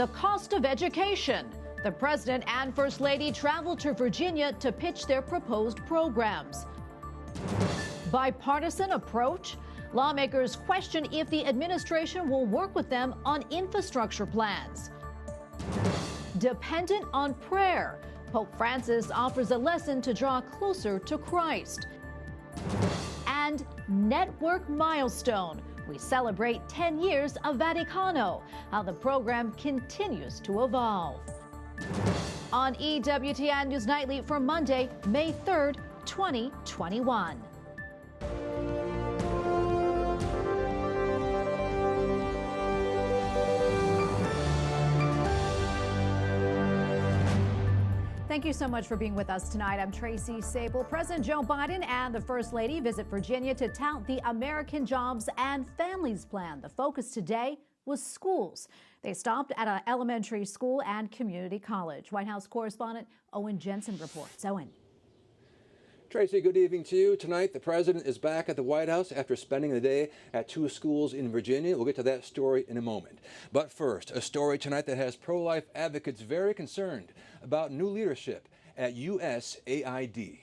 The cost of education. The President and First Lady traveled to Virginia to pitch their proposed programs. Bipartisan approach. Lawmakers question if the administration will work with them on infrastructure plans. Dependent on prayer. Pope Francis offers a lesson to draw closer to Christ. And Network Milestone. We celebrate 10 years of Vaticano, how the program continues to evolve. On EWTN News Nightly for Monday, May 3rd, 2021. Thank you so much for being with us tonight. I'm Tracy Sable. President Joe Biden and the First Lady visit Virginia to tout the American Jobs and Families Plan. The focus today was schools. They stopped at an elementary school and community college. White House correspondent Owen Jensen reports. Owen. Tracy, good evening to you. Tonight, the president is back at the White House after spending the day at 2 schools in Virginia. We'll get to that story in a moment. But first, a story tonight that has pro-life advocates very concerned about new leadership at USAID.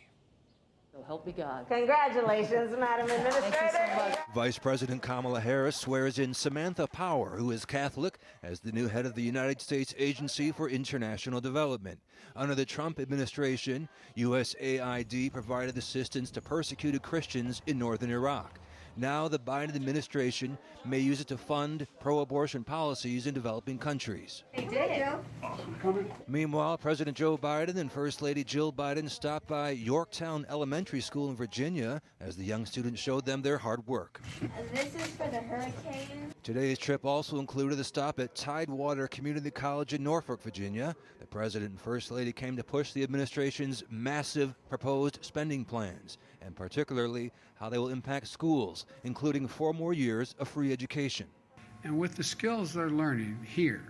So help me God. Congratulations, Madam Administrator. So Vice President Kamala Harris swears in Samantha Power, who is Catholic, as the new head of the United States Agency for International Development. Under the Trump administration, USAID provided assistance to persecuted Christians in northern Iraq. Now the Biden administration may use it to fund pro-abortion policies in developing countries. They did. Meanwhile, President Joe Biden and First Lady Jill Biden stopped by Yorktown Elementary School in Virginia as the young students showed them their hard work. This is for the hurricane. Today's trip also included a stop at Tidewater Community College in Norfolk, Virginia. The President and First Lady came to push the administration's massive proposed spending plans, and particularly how they will impact schools, including 4 more years of free education. And with the skills they're learning here,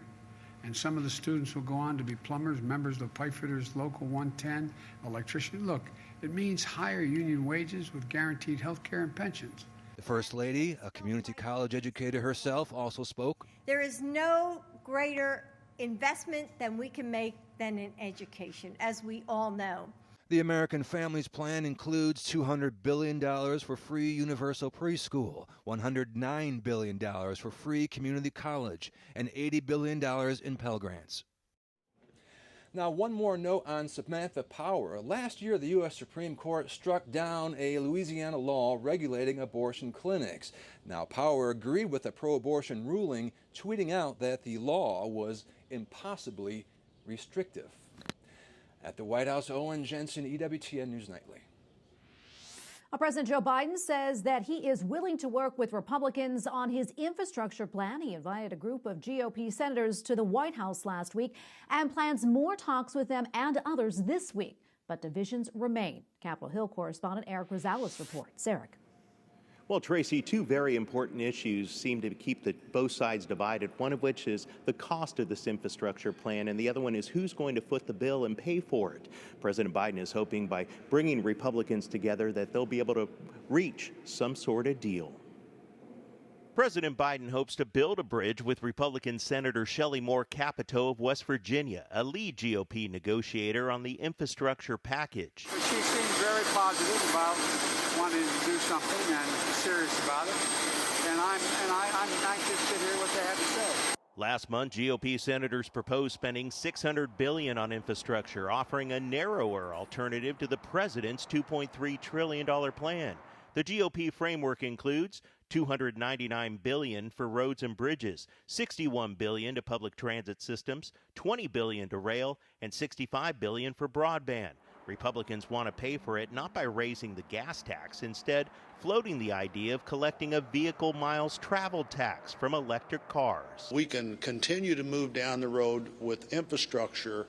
and some of the students will go on to be plumbers, members of pipe fitters, local 110, electricians. Look, it means higher union wages with guaranteed health care and pensions. The First Lady, a community college educator herself, also spoke. There is no greater investment than we can make than in education, as we all know. The American Families Plan includes $200 billion for free universal preschool, $109 billion for free community college, and $80 billion in Pell Grants. Now, one more note on Samantha Power. Last year, the U.S. Supreme Court struck down a Louisiana law regulating abortion clinics. Now, Power agreed with the pro-abortion ruling, tweeting out that the law was impossibly restrictive. At the White House, Owen Jensen, EWTN News Nightly. President Joe Biden says that he is willing to work with Republicans on his infrastructure plan. He invited a group of GOP senators to the White House last week and plans more talks with them and others this week. But divisions remain. Capitol Hill correspondent Eric Rosales reports. Eric. Well, Tracy, 2 very important issues seem to keep both sides divided, one of which is the cost of this infrastructure plan, and the other one is who's going to foot the bill and pay for it. President Biden is hoping by bringing Republicans together that they'll be able to reach some sort of deal. President Biden hopes to build a bridge with Republican Senator Shelley Moore Capito of West Virginia, a lead GOP negotiator on the infrastructure package. She seems very positive about wanting to do something and serious about it, and I'm anxious to hear what they have to say. Last month, GOP senators proposed spending $600 billion on infrastructure, offering a narrower alternative to the president's $2.3 trillion plan. The GOP framework includes $299 billion for roads and bridges, $61 billion to public transit systems, $20 billion to rail, and $65 billion for broadband. Republicans want to pay for it not by raising the gas tax, instead floating the idea of collecting a vehicle miles traveled tax from electric cars. We can continue to move down the road with infrastructure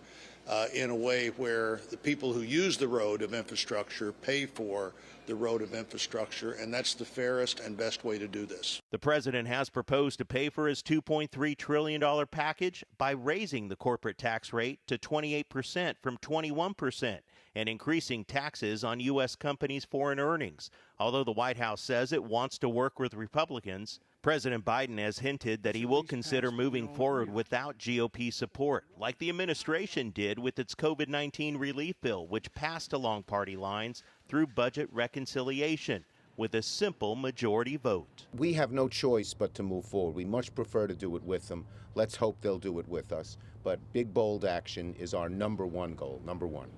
in a way where the people who use the road of infrastructure pay for the road of infrastructure, and that's the fairest and best way to do this. The president has proposed to pay for his $2.3 trillion package by raising the corporate tax rate to 28% from 21% and increasing taxes on U.S. companies' foreign earnings. Although the White House says it wants to work with Republicans, President Biden has hinted that he will consider moving forward without GOP support, like the administration did with its COVID-19 relief bill, which passed along party lines through budget reconciliation with a simple majority vote. We have no choice but to move forward. We much prefer to do it with them. Let's hope they'll do it with us. But big, bold action is our number one goal, number one.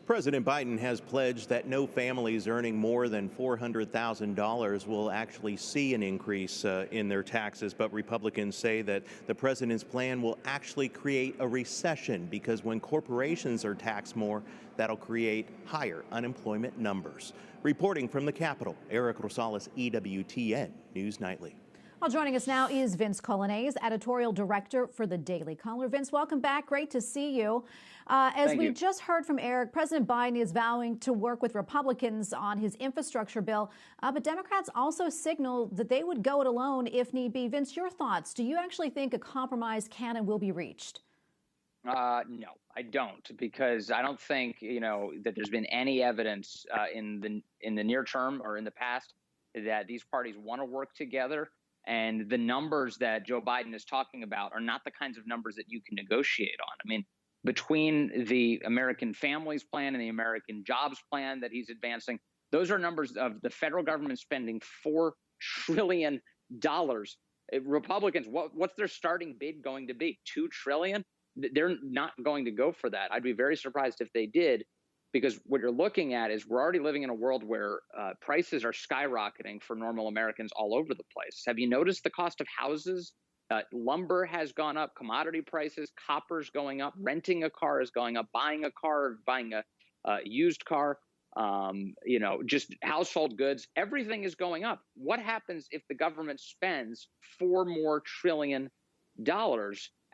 President Biden has pledged that no families earning more than $400,000 will actually see an increase in their taxes, but Republicans say that the president's plan will actually create a recession because when corporations are taxed more, that'll create higher unemployment numbers. Reporting from the Capitol, Eric Rosales, EWTN News Nightly. Well, joining us now is Vince Coglianese, Editorial Director for the Daily Caller. Vince, welcome back. Great to see you. As we just heard from Eric, President Biden is vowing to work with Republicans on his infrastructure bill, but Democrats also signaled that they would go it alone if need be. Vince, your thoughts. Do you actually think a compromise can and will be reached? No, I don't, because I don't think, that there's been any evidence in the near term or in the past that these parties want to work together. And the numbers that Joe Biden is talking about are not the kinds of numbers that you can negotiate on. I mean, between the American Families Plan and the American Jobs Plan that he's advancing, those are numbers of the federal government spending $4 trillion. Republicans, what's their starting bid going to be? $2 trillion? They're not going to go for that. I'd be very surprised if they did, because what you're looking at is we're already living in a world where prices are skyrocketing for normal Americans all over the place. Have you noticed the cost of houses? Lumber has gone up, commodity prices, copper's going up, renting a car is going up, buying a car, buying a used car, just household goods, everything is going up. What happens if the government spends $4 more trillion?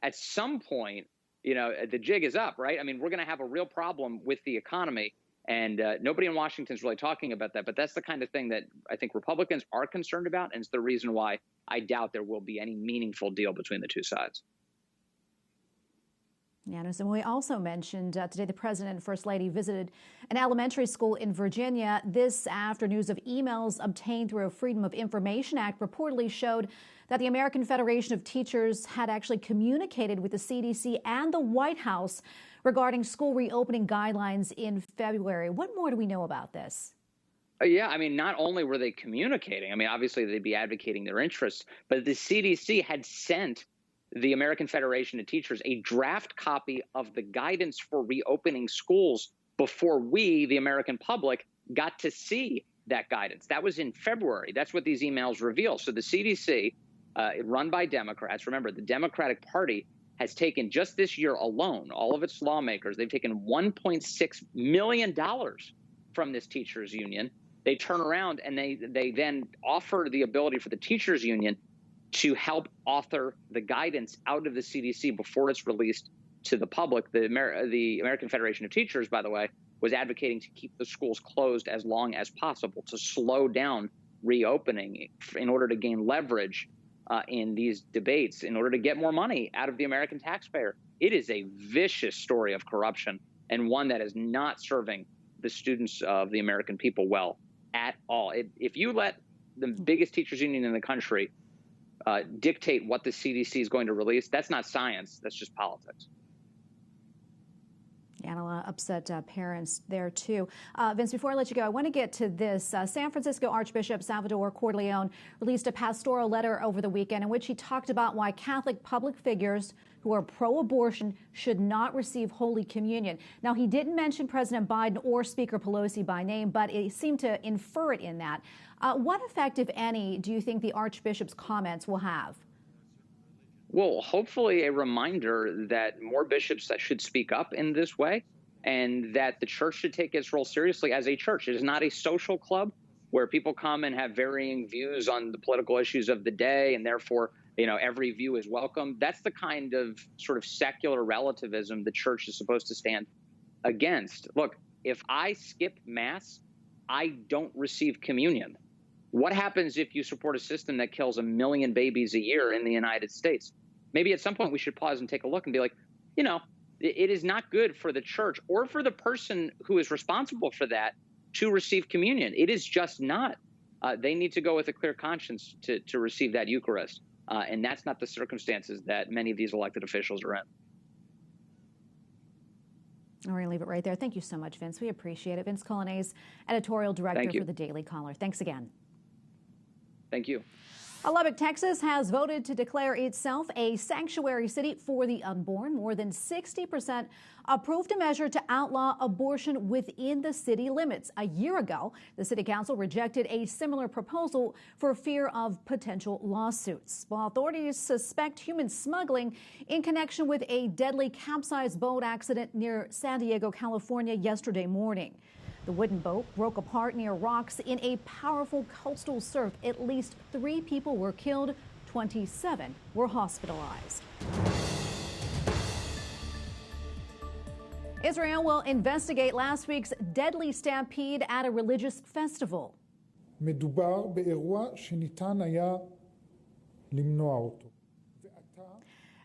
At some point, the jig is up, right? I mean, we're going to have a real problem with the economy, and nobody in Washington is really talking about that. But that's the kind of thing that I think Republicans are concerned about, and it's the reason why I doubt there will be any meaningful deal between the two sides. Yeah, and we also mentioned today the President and First Lady visited an elementary school in Virginia. This after news of emails obtained through a Freedom of Information Act reportedly showed that the American Federation of Teachers had actually communicated with the CDC and the White House regarding school reopening guidelines in February. What more do we know about this? Yeah, I mean, not only were they communicating, I mean, obviously they'd be advocating their interests, but the CDC had sent the American Federation of Teachers a draft copy of the guidance for reopening schools before we, the American public, got to see that guidance. That was in February. That's what these emails reveal. So the CDC, run by Democrats, remember, the Democratic Party has taken just this year alone, all of its lawmakers, they've taken $1.6 million from this teachers union. They turn around and they then offer the ability for the teachers union to help author the guidance out of the CDC before it's released to the public. The American Federation of Teachers, by the way, was advocating to keep the schools closed as long as possible, to slow down reopening in order to gain leverage in these debates, in order to get more money out of the American taxpayer. It is a vicious story of corruption, and one that is not serving the students of the American people well at all. If you let the biggest teachers union in the country dictate what the CDC is going to release, that's not science, that's just politics. And a lot of upset parents there, too. Vince, before I let you go, I want to get to this. San Francisco Archbishop Salvatore Cordileone released a pastoral letter over the weekend in which he talked about why Catholic public figures who are pro-abortion should not receive Holy Communion. Now, he didn't mention President Biden or Speaker Pelosi by name, but it seemed to infer it in that. What effect, if any, do you think the Archbishop's comments will have? Well, hopefully a reminder that more bishops that should speak up in this way, and that the church should take its role seriously as a church. It is not a social club where people come and have varying views on the political issues of the day, and therefore, every view is welcome. That's the kind of sort of secular relativism the church is supposed to stand against. Look, if I skip Mass, I don't receive communion. What happens if you support a system that kills 1 million babies a year in the United States? Maybe at some point we should pause and take a look and be like, it is not good for the church or for the person who is responsible for that to receive communion. It is just not. they need to go with a clear conscience to receive that Eucharist. And that's not the circumstances that many of these elected officials are in. We're going to leave it right there. Thank you so much, Vince. We appreciate it. Vince Coglianese, Editorial Director for the Daily Caller. Thanks again. Thank you. Lubbock, Texas has voted to declare itself a sanctuary city for the unborn. More than 60% approved a measure to outlaw abortion within the city limits. A year ago, the city council rejected a similar proposal for fear of potential lawsuits. While authorities suspect human smuggling in connection with a deadly capsized boat accident near San Diego, California yesterday morning. The wooden boat broke apart near rocks in a powerful coastal surf. At least 3 people were killed, 27 were hospitalized. Israel will investigate last week's deadly stampede at a religious festival. מדובר באירוע שניתן היה למנוע אותו.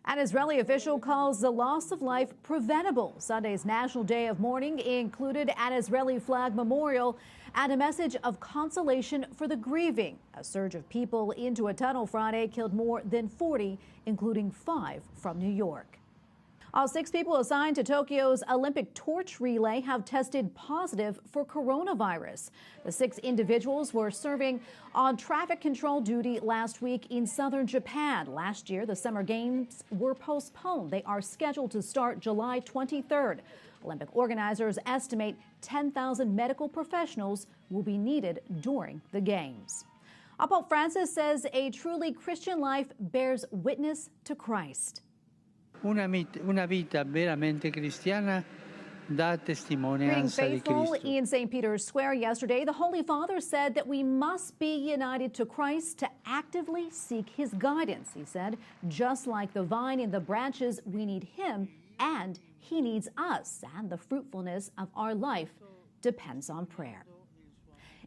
An Israeli official calls the loss of life preventable. Sunday's National Day of Mourning included an Israeli flag memorial and a message of consolation for the grieving. A surge of people into a tunnel Friday killed more than 40, including 5 from New York. All 6 people assigned to Tokyo's Olympic torch relay have tested positive for coronavirus. The 6 individuals were serving on traffic control duty last week in southern Japan. Last year, the Summer Games were postponed. They are scheduled to start July 23rd. Olympic organizers estimate 10,000 medical professionals will be needed during the Games. Pope Francis says a truly Christian life bears witness to Christ. Una vita veramente cristiana dà testimonianza di faithful Cristo. in St. Peter's Square yesterday, the Holy Father said that we must be united to Christ to actively seek his guidance. He said, just like the vine and the branches, we need him and he needs us, and the fruitfulness of our life depends on prayer.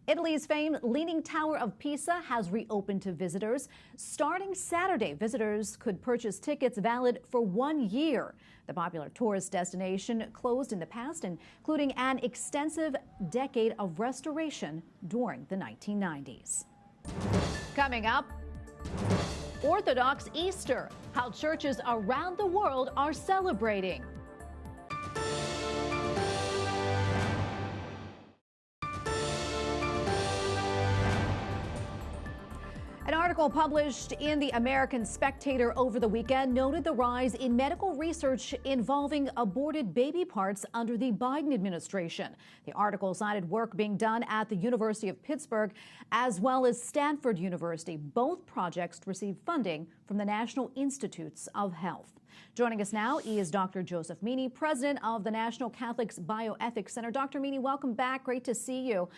Italy's famed Leaning Tower of Pisa has reopened to visitors. Starting Saturday, visitors could purchase tickets valid for 1 year. The popular tourist destination closed in the past, including an extensive decade of restoration during the 1990s. Coming up, Orthodox Easter, how churches around the world are celebrating. An article published in the American Spectator over the weekend noted the rise in medical research involving aborted baby parts under the Biden administration. The article cited work being done at the University of Pittsburgh as well as Stanford University. Both projects received funding from the National Institutes of Health. Joining us now is Dr. Joseph Meaney, president of the National Catholic Bioethics Center. Dr. Meaney, welcome back. Great to see you.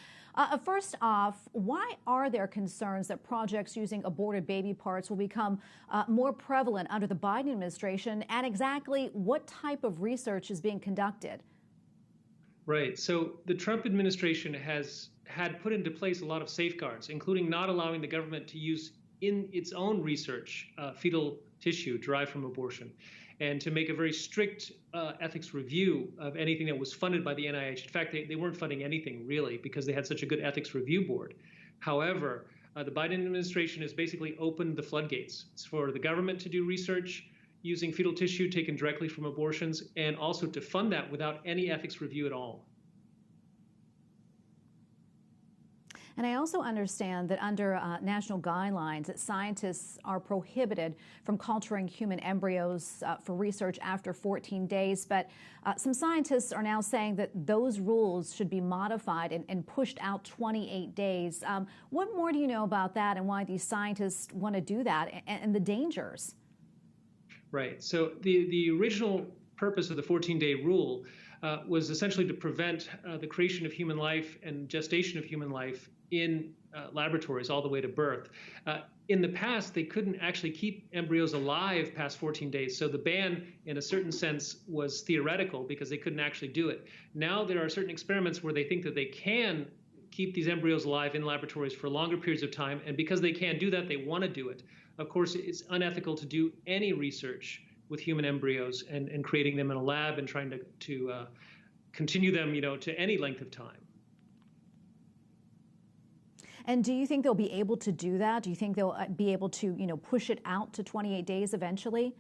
First off, why are there concerns that projects using aborted baby parts will become more prevalent under the Biden administration, and exactly what type of research is being conducted? Right. So the Trump administration had put into place a lot of safeguards, including not allowing the government to use in its own research fetal tissue derived from abortion, and to make a very strict ethics review of anything that was funded by the NIH. In fact, they weren't funding anything really because they had such a good ethics review board. However, the Biden administration has basically opened the floodgates for the government to do research using fetal tissue taken directly from abortions, and also to fund that without any ethics review at all. And I also understand that under national guidelines that scientists are prohibited from culturing human embryos for research after 14 days. But some scientists are now saying that those rules should be modified and pushed out 28 days. What more do you know about that and why these scientists want to do that and the dangers? Right. So the original purpose of the 14-day rule was essentially to prevent the creation of human life and gestation of human life in laboratories all the way to birth. In the past, they couldn't actually keep embryos alive past 14 days. So the ban, in a certain sense, was theoretical because they couldn't actually do it. Now there are certain experiments where they think that they can keep these embryos alive in laboratories for longer periods of time. And because they can't do that, they want to do it. Of course, it's unethical to do any research with human embryos and creating them in a lab and trying to continue them, to any length of time. And do you think they'll be able to do that? Do you think they'll be able to, push it out to 28 days eventually?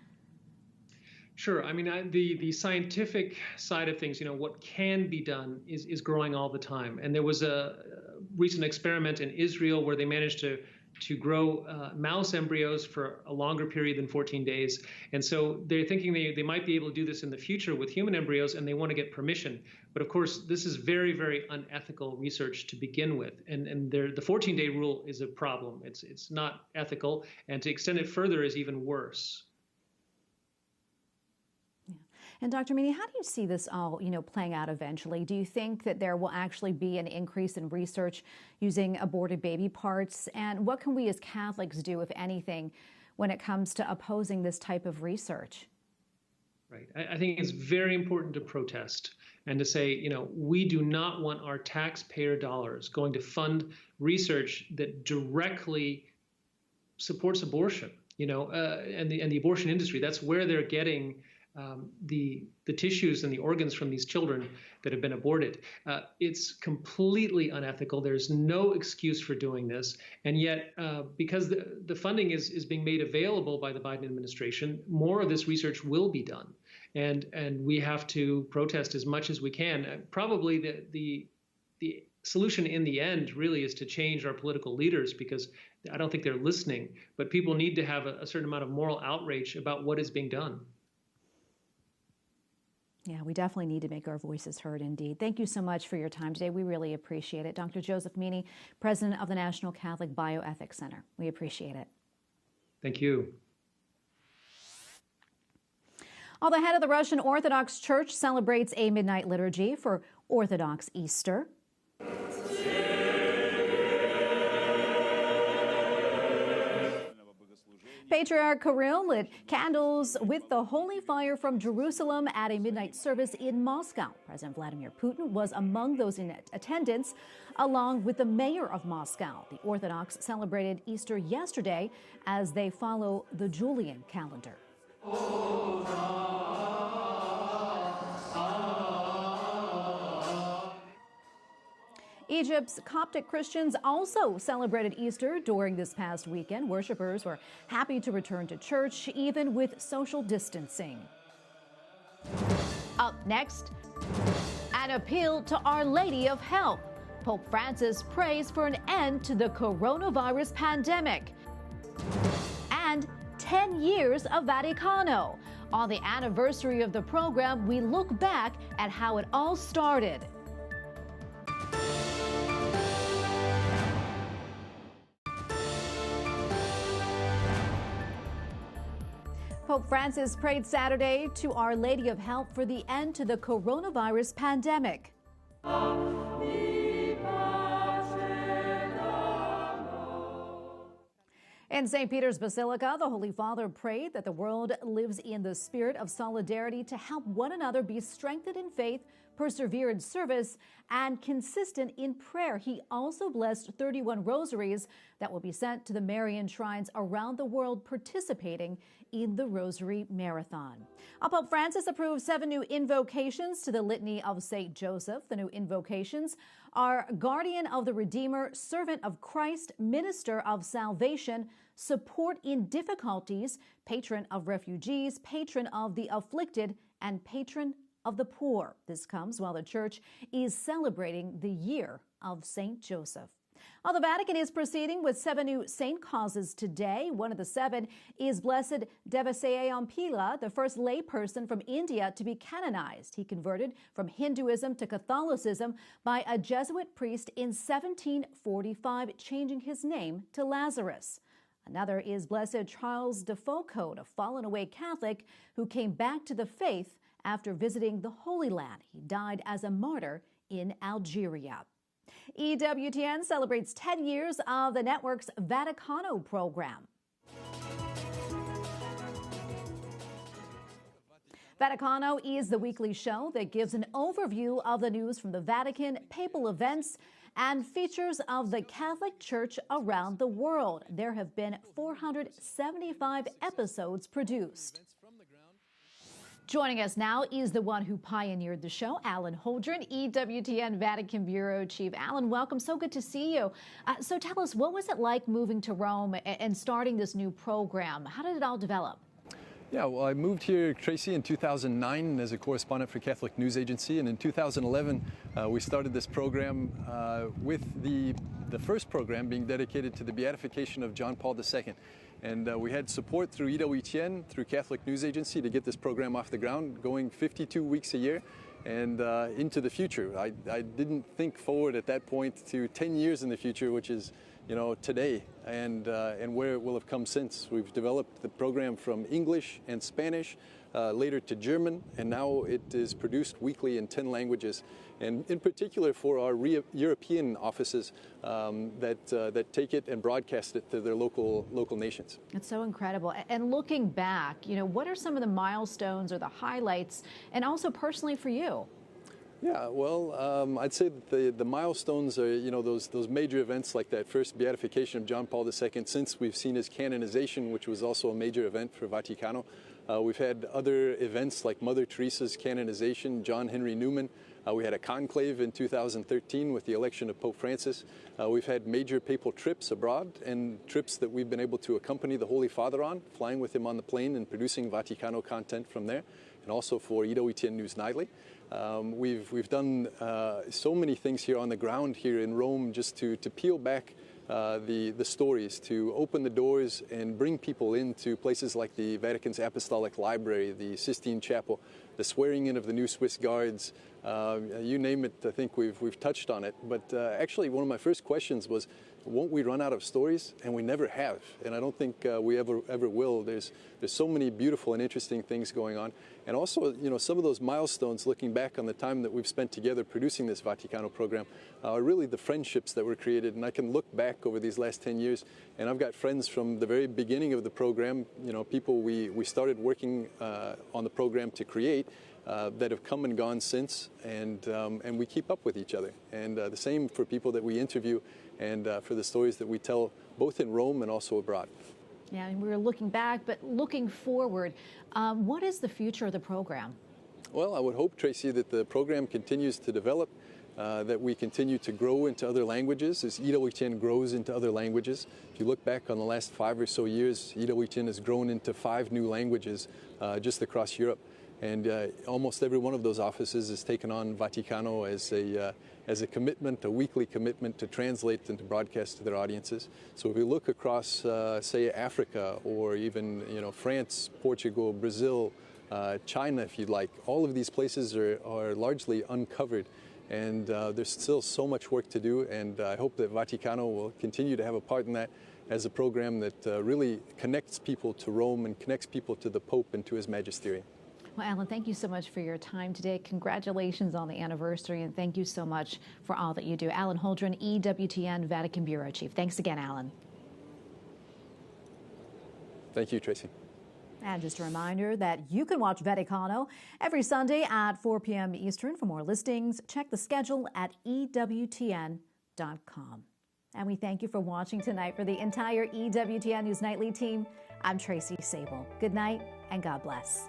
Sure. I mean, the scientific side of things, what can be done is growing all the time. And there was a recent experiment in Israel where they managed to grow mouse embryos for a longer period than 14 days. And so they're thinking they might be able to do this in the future with human embryos, and they want to get permission. But of course, this is very, very unethical research to begin with. And the 14-day rule is a problem. It's not ethical. And to extend it further is even worse. And Dr. Meaney, how do you see this all, playing out eventually? Do you think that there will actually be an increase in research using aborted baby parts? And what can we as Catholics do, if anything, when it comes to opposing this type of research? Right. I think it's very important to protest and to say, we do not want our taxpayer dollars going to fund research that directly supports abortion, and the abortion industry. That's where they're getting the tissues and the organs from these children that have been aborted. It's completely unethical. There's no excuse for doing this. And yet, because the funding is being made available by the Biden administration, more of this research will be done. And we have to protest as much as we can. Probably the solution in the end really is to change our political leaders, because I don't think they're listening. But people need to have a certain amount of moral outrage about what is being done. Yeah, we definitely need to make our voices heard indeed. Thank you so much for your time today. We really appreciate it. Dr. Joseph Meaney, President of the National Catholic Bioethics Center. We appreciate it. Thank you. Well, the head of the Russian Orthodox Church celebrates a midnight liturgy for Orthodox Easter. Patriarch Kirill lit candles with the holy fire from Jerusalem at a midnight service in Moscow. President Vladimir Putin was among those in attendance, along with the mayor of Moscow. The Orthodox celebrated Easter yesterday as they follow the Julian calendar. Egypt's Coptic Christians also celebrated Easter during this past weekend. Worshippers were happy to return to church, even with social distancing. Up next, an appeal to Our Lady of Help. Pope Francis prays for an end to the coronavirus pandemic. And 10 years of Vaticano. On the anniversary of the program, we look back at how it all started. Pope Francis prayed Saturday to Our Lady of Help for the end to the coronavirus pandemic. In St. Peter's Basilica, the Holy Father prayed that the world lives in the spirit of solidarity to help one another be strengthened in faith, persevere in service, and consistent in prayer. He also blessed 31 rosaries that will be sent to the Marian shrines around the world participating in the Rosary Marathon. Pope Francis approved 7 new invocations to the Litany of St. Joseph. The new invocations are Guardian of the Redeemer, Servant of Christ, Minister of Salvation, Support in Difficulties, Patron of Refugees, Patron of the Afflicted, and Patron of the poor. This comes while the Church is celebrating the year of St. Joseph. Well, the Vatican is proceeding with 7 new saint causes today. One of the 7 is Blessed Devasayyampila, the first layperson from India to be canonized. He converted from Hinduism to Catholicism by a Jesuit priest in 1745, changing his name to Lazarus. Another is Blessed Charles de Foucauld, a fallen-away Catholic who came back to the faith after visiting the Holy Land. He died as a martyr in Algeria. EWTN celebrates 10 years of the network's Vaticano program. Vaticano is the weekly show that gives an overview of the news from the Vatican, papal events, and features of the Catholic Church around the world. There have been 475 episodes produced. Joining us now is the one who pioneered the show, Alan Holdren, EWTN Vatican Bureau Chief. Alan, welcome. So good to see you. So tell us, what was it like moving to Rome and starting this new program? How did it all develop? Yeah, well, I moved here, Tracy, in 2009 as a correspondent for Catholic News Agency, and in 2011 we started this program with the first program being dedicated to the beatification of John Paul II. And we had support through EWTN, through Catholic News Agency, to get this program off the ground, going 52 weeks a year and into the future. I didn't think forward at that point to 10 years in the future, which is, you know, today, and where it will have come since. We've developed the program from English and Spanish, later to German, and now it is produced weekly in 10 languages. And in particular for our European offices that take it and broadcast it to their local nations. It's so incredible. And looking back, you know, what are some of the milestones or the highlights, and also personally for you? Yeah, well, I'd say that the milestones are, you know, those major events like that first beatification of John Paul II, since we've seen his canonization, which was also a major event for Vaticano. We've had other events like Mother Teresa's canonization, John Henry Newman. We had a conclave in 2013 with the election of Pope Francis. We've had major papal trips abroad and trips that we've been able to accompany the Holy Father on, flying with him on the plane and producing Vaticano content from there, and also for EWTN News Nightly. We've done so many things here on the ground here in Rome, just to peel back the stories, to open the doors and bring people into places like the Vatican's Apostolic Library, the Sistine Chapel, the swearing in of the new Swiss Guards. You name it, I think we've touched on it. But actually, one of my first questions was, won't we run out of stories? And we never have, and I don't think we ever will. There's so many beautiful and interesting things going on, and also, you know, some of those milestones, looking back on the time that we've spent together producing this Vaticano program, are really the friendships that were created. And I can look back over these last 10 years, and I've got friends from the very beginning of the program. You know, people we started working on the program to create. That have come and gone since, and we keep up with each other. And the same for people that we interview, and for the stories that we tell, both in Rome and also abroad. Yeah, and we were looking back, but looking forward, what is the future of the program? Well, I would hope, Tracy, that the program continues to develop, that we continue to grow into other languages as EWTN grows into other languages. If you look back on the last 5 or so years, EWTN has grown into 5 new languages just across Europe. And almost every one of those offices has taken on Vaticano as a commitment, a weekly commitment to translate and to broadcast to their audiences. So if we look across, say, Africa, or even, you know, France, Portugal, Brazil, China, if you'd like, all of these places are largely uncovered. And there's still so much work to do, and I hope that Vaticano will continue to have a part in that as a program that really connects people to Rome and connects people to the Pope and to his magisterium. Well, Alan, thank you so much for your time today. Congratulations on the anniversary, and thank you so much for all that you do. Alan Holdren, EWTN Vatican Bureau Chief. Thanks again, Alan. Thank you, Tracy. And just a reminder that you can watch Vaticano every Sunday at 4 p.m. Eastern. For more listings, check the schedule at EWTN.com. And we thank you for watching tonight. For the entire EWTN News Nightly team, I'm Tracy Sable. Good night, and God bless.